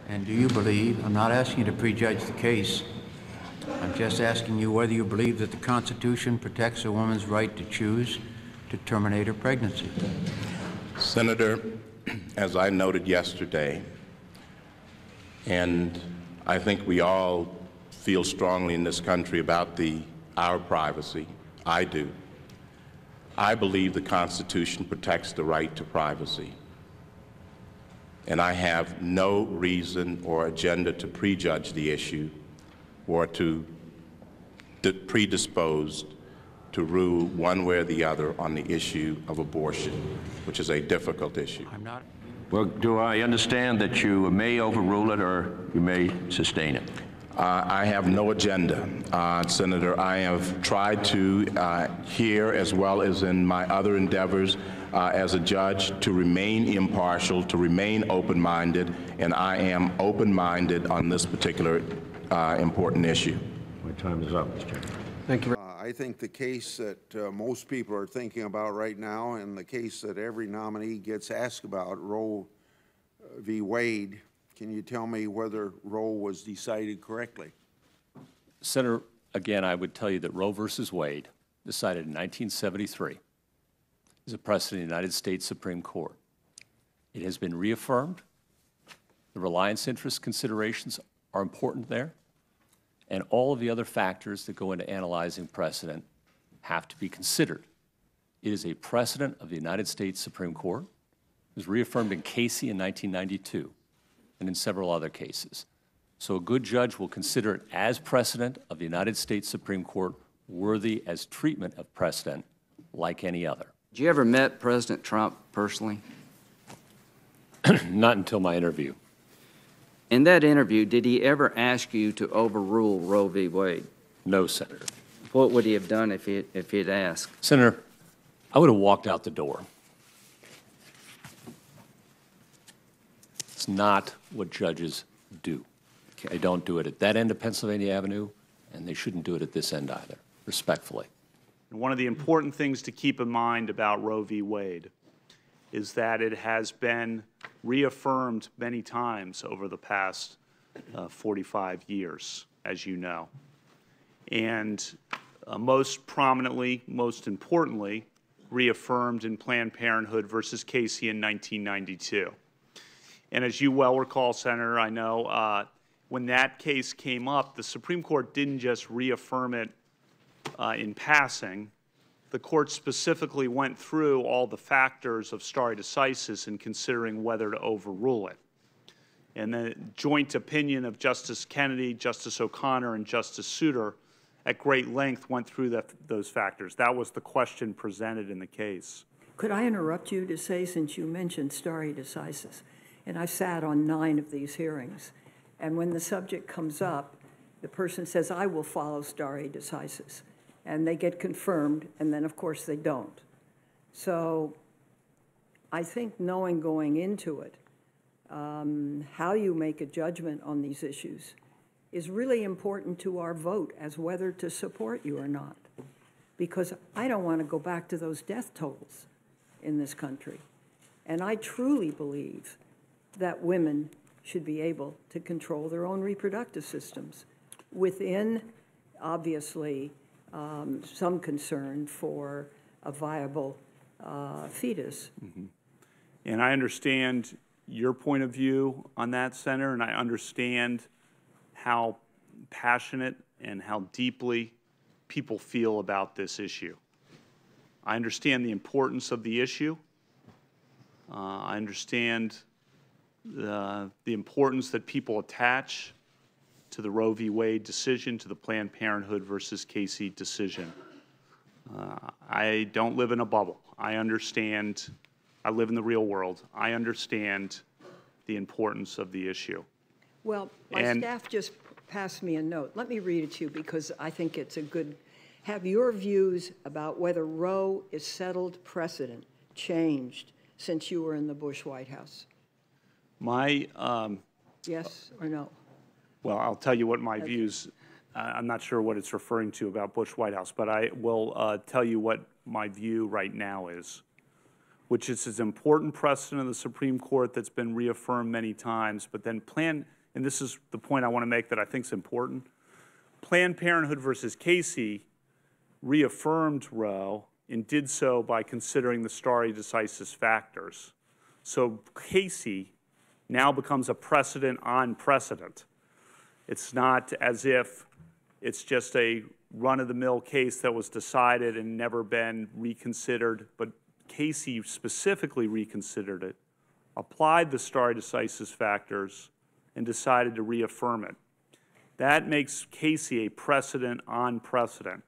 And do you believe, I'm not asking you to prejudge the case, I'm just asking you whether you believe that the Constitution protects a woman's right to choose to terminate her pregnancy. Senator, as I noted yesterday, and I think we all feel strongly in this country about our privacy, I do. I believe the Constitution protects the right to privacy. And I have no reason or agenda to prejudge the issue or to predispose to rule one way or the other on the issue of abortion, which is a difficult issue. I'm not. Well, do I understand that you may overrule it or you may sustain it? I have no agenda, Senator. I have tried to, here as well as in my other endeavors as a judge, to remain impartial, to remain open-minded, and I am open-minded on this particular important issue. My time is up, Mr. Chairman. Thank you. I think the case that most people are thinking about right now, and the case that every nominee gets asked about, Roe v. Wade, can you tell me whether Roe was decided correctly? Senator, again, I would tell you that Roe versus Wade, decided in 1973, is a precedent in the United States Supreme Court. It has been reaffirmed. The reliance interest considerations are important there, and all of the other factors that go into analyzing precedent have to be considered. It is a precedent of the United States Supreme Court. It was reaffirmed in Casey in 1992 and in several other cases. So a good judge will consider it as precedent of the United States Supreme Court, worthy as treatment of precedent like any other. Did you ever met President Trump personally? Not until my interview. In that interview, did he ever ask you to overrule Roe v. Wade? No, Senator. What would he have done if he'd asked? Senator, I would have walked out the door. It's not what judges do. Okay. They don't do it at that end of Pennsylvania Avenue, and they shouldn't do it at this end either, respectfully. One of the important things to keep in mind about Roe v. Wade is that it has been reaffirmed many times over the past 45 years, as you know. And most prominently, most importantly, reaffirmed in Planned Parenthood versus Casey in 1992. And as you well recall, Senator, I know when that case came up, the Supreme Court didn't just reaffirm it in passing. The court specifically went through all the factors of stare decisis in considering whether to overrule it. And the joint opinion of Justice Kennedy, Justice O'Connor, and Justice Souter at great length went through those factors. That was the question presented in the case. Could I interrupt you to say, since you mentioned stare decisis, and I sat on 9 of these hearings, and when the subject comes up, the person says, I will follow stare decisis, and they get confirmed, and then, of course, they don't. So I think knowing going into it how you make a judgment on these issues is really important to our vote as whether to support you or not, because I don't want to go back to those death tolls in this country. And I truly believe that women should be able to control their own reproductive systems within, obviously, some concern for a viable fetus. Mm-hmm. And I understand your point of view on that, Senator, and I understand how passionate and how deeply people feel about this issue. I understand the importance of the issue. I understand the importance that people attach to the Roe v. Wade decision, to the Planned Parenthood versus Casey decision. I don't live in a bubble. I understand. I live in the real world. I understand the importance of the issue. Well, my staff just passed me a note. Let me read it to you because I think it's a good. Have your views about whether Roe is settled precedent changed since you were in the Bush White House? My yes or no? Well, I'll tell you what my views. I'm not sure what it's referring to about Bush White House, but I will tell you what my view right now is. which is an important precedent of the Supreme Court that's been reaffirmed many times, but then and this is the point I want to make that I think is important, Planned Parenthood versus Casey reaffirmed Roe and did so by considering the stare decisis factors. So Casey now becomes a precedent on precedent. It's not as if it's just a run-of-the-mill case that was decided and never been reconsidered, but Casey specifically reconsidered it, applied the stare decisis factors, and decided to reaffirm it. That makes Casey a precedent on precedent.